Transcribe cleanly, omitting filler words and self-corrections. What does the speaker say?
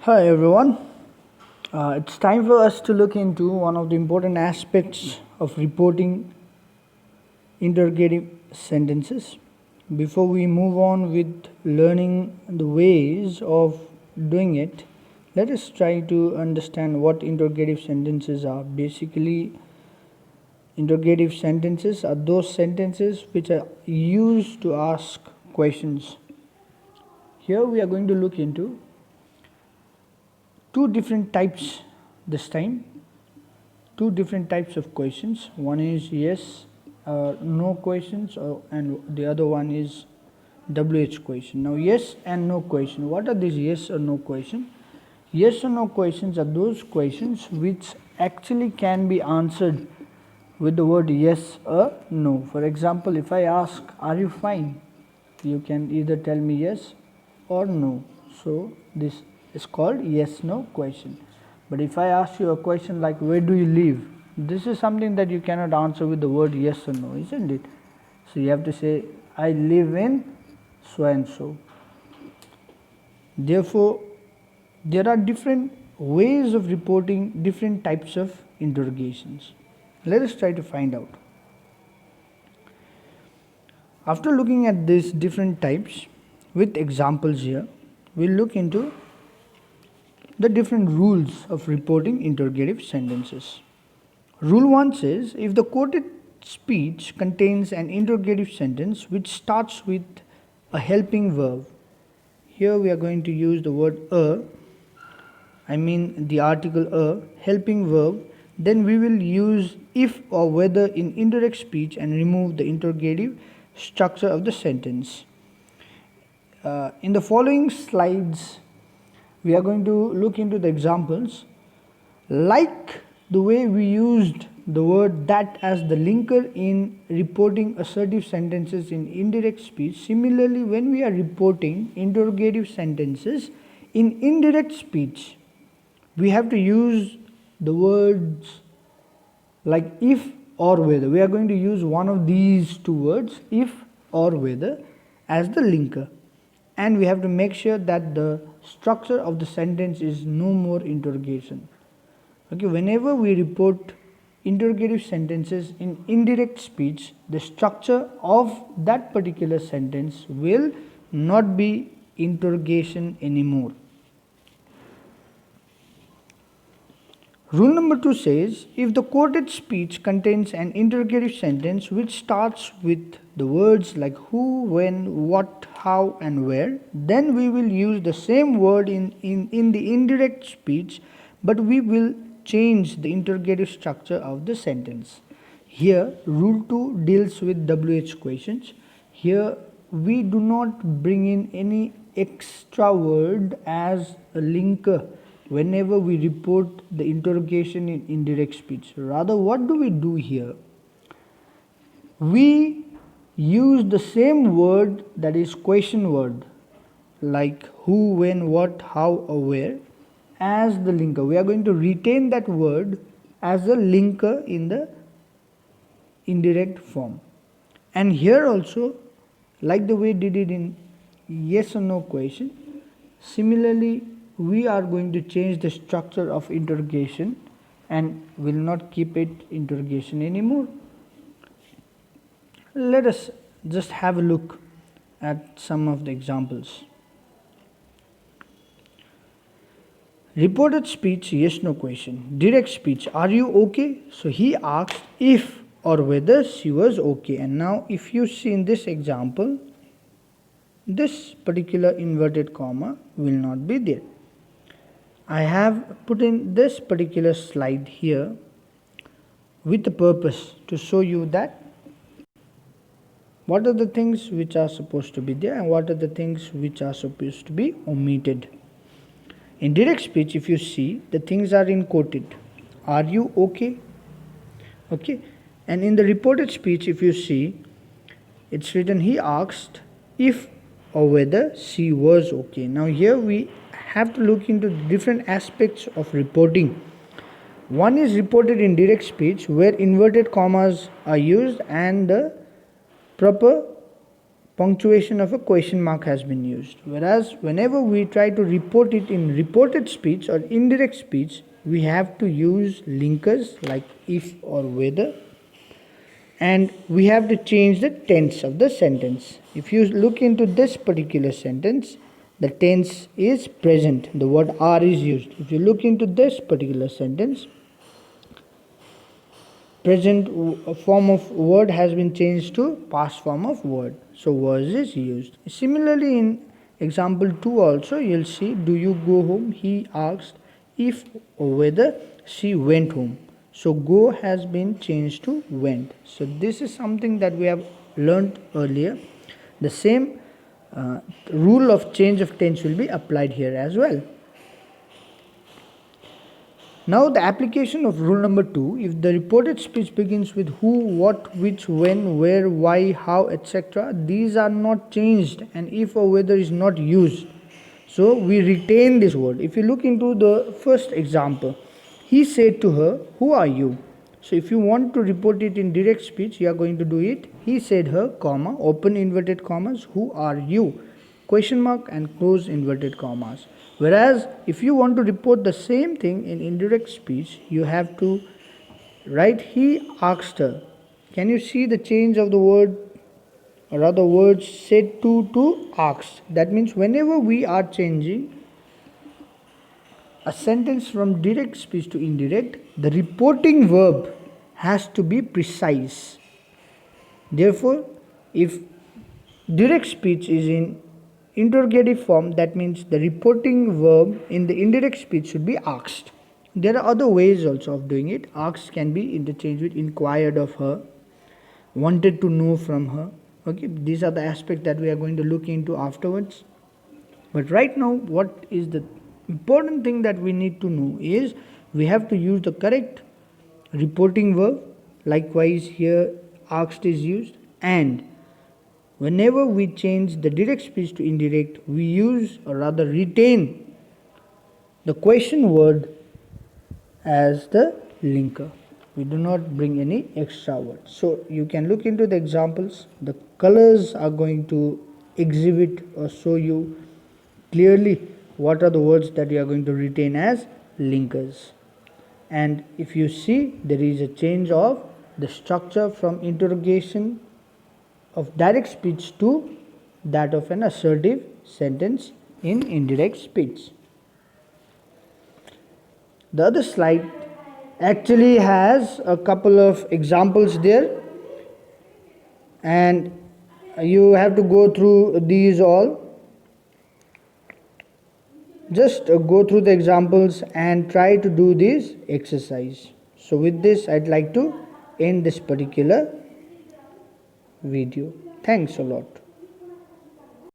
Hi everyone. It's time for us to look into one of the important aspects of reporting interrogative sentences. Before we move on with learning the ways of doing it, let us try to understand what interrogative sentences are. Basically, interrogative sentences are those sentences which are used to ask questions. Here we are going to look into two different types this time. Two different types of questions. One is yes or no questions, and the other one is WH question. Now, yes and no question. What are these yes or no question? Yes or no questions are those questions which actually can be answered with the word yes or no. For example, if I ask, "Are you fine?" you can either tell me yes or no. So, this is called yes no question. But if I ask you a question like, "Where do you live?" this is something that you cannot answer with the word yes or no, isn't it? So you have to say, "I live in so and so." Therefore, there are different ways of reporting different types of interrogations. Let us try to find out. After looking at these different types with examples here, we'll look into the different rules of reporting interrogative sentences. Rule 1 says, if the quoted speech contains an interrogative sentence which starts with a helping verb, here we are going to use the word the article helping verb, then we will use if or whether in indirect speech and remove the interrogative structure of the sentence. In the following slides, we are going to look into the examples. Like the way we used the word that as the linker in reporting assertive sentences in indirect speech, similarly, when we are reporting interrogative sentences in indirect speech, we have to use the words like if or whether. We are going to use one of these two words, if or whether, as the linker, and we have to make sure that the structure of the sentence is no more interrogation. Okay, whenever we report interrogative sentences in indirect speech, the structure of that particular sentence will not be interrogation anymore. Rule number 2 says, if the quoted speech contains an interrogative sentence which starts with the words like who, when, what, how and where, then we will use the same word in the indirect speech, but we will change the interrogative structure of the sentence. Here, rule 2 deals with WH questions. Here, we do not bring in any extra word as a linker whenever we report the interrogation in indirect speech. Rather, what do we do here? We use the same word, that is question word, like who, when, what, how or where, as the linker. We are going to retain that word as a linker in the indirect form. And here also, like the way we did it in yes or no question, similarly we are going to change the structure of interrogation and will not keep it interrogation anymore. Let us just have a look at some of the examples. Reported speech, yes no question. Direct speech, are you okay? So he asked if or whether she was okay. And now if you see in this example, this particular inverted comma will not be there. I have put in this particular slide here with the purpose to show you that what are the things which are supposed to be there and what are the things which are supposed to be omitted. In direct speech, if you see, the things are in quoted. Are you okay? Okay. And in the reported speech, if you see, it's written he asked if or whether she was okay. Now here we have to look into different aspects of reporting. One is reported in direct speech where inverted commas are used and the proper punctuation of a question mark has been used. Whereas whenever we try to report it in reported speech or indirect speech, we have to use linkers like if or whether, and we have to change the tense of the sentence. If you look into this particular sentence, the tense is present, the word are is used. If you look into this particular sentence, present form of word has been changed to past form of word, so was is used. Similarly, in example 2 also you'll see, do you go home, he asked if or whether she went home, so go has been changed to went. So this is something that we have learnt earlier. The same rule of change of tense will be applied here as well. Now the application of rule number 2, if the reported speech begins with who, what, which, when, where, why, how, etc., these are not changed and if or whether is not used. So we retain this word. If you look into the first example, he said to her, who are you? So if you want to report it in direct speech, you are going to do it, he said her, comma, open inverted commas, who are you? Question mark and close inverted commas. Whereas if you want to report the same thing in indirect speech, you have to write he asked her. Can you see the change of the word, or rather words said to asked? That means whenever we are changing a sentence from direct speech to indirect, the reporting verb has to be precise. Therefore, if direct speech is in interrogative form, that means the reporting verb in the indirect speech should be asked. There are other ways also of doing it. Asked can be interchanged with inquired of her, wanted to know from her. Okay, these are the aspects that we are going to look into afterwards. But right now, what is the important thing that we need to know is we have to use the correct reporting verb. Likewise, here asked is used, and whenever we change the direct speech to indirect, we use or rather retain the question word as the linker. We do not bring any extra words. So you can look into the examples. The colors are going to exhibit or show you clearly what are the words that you are going to retain as linkers. And if you see, there is a change of the structure from interrogation of direct speech to that of an assertive sentence in indirect speech. The other slide actually has a couple of examples there, and you have to go through these all. Just go through the examples and try to do this exercise. So with this, I'd like to end this particular video. Thanks a lot.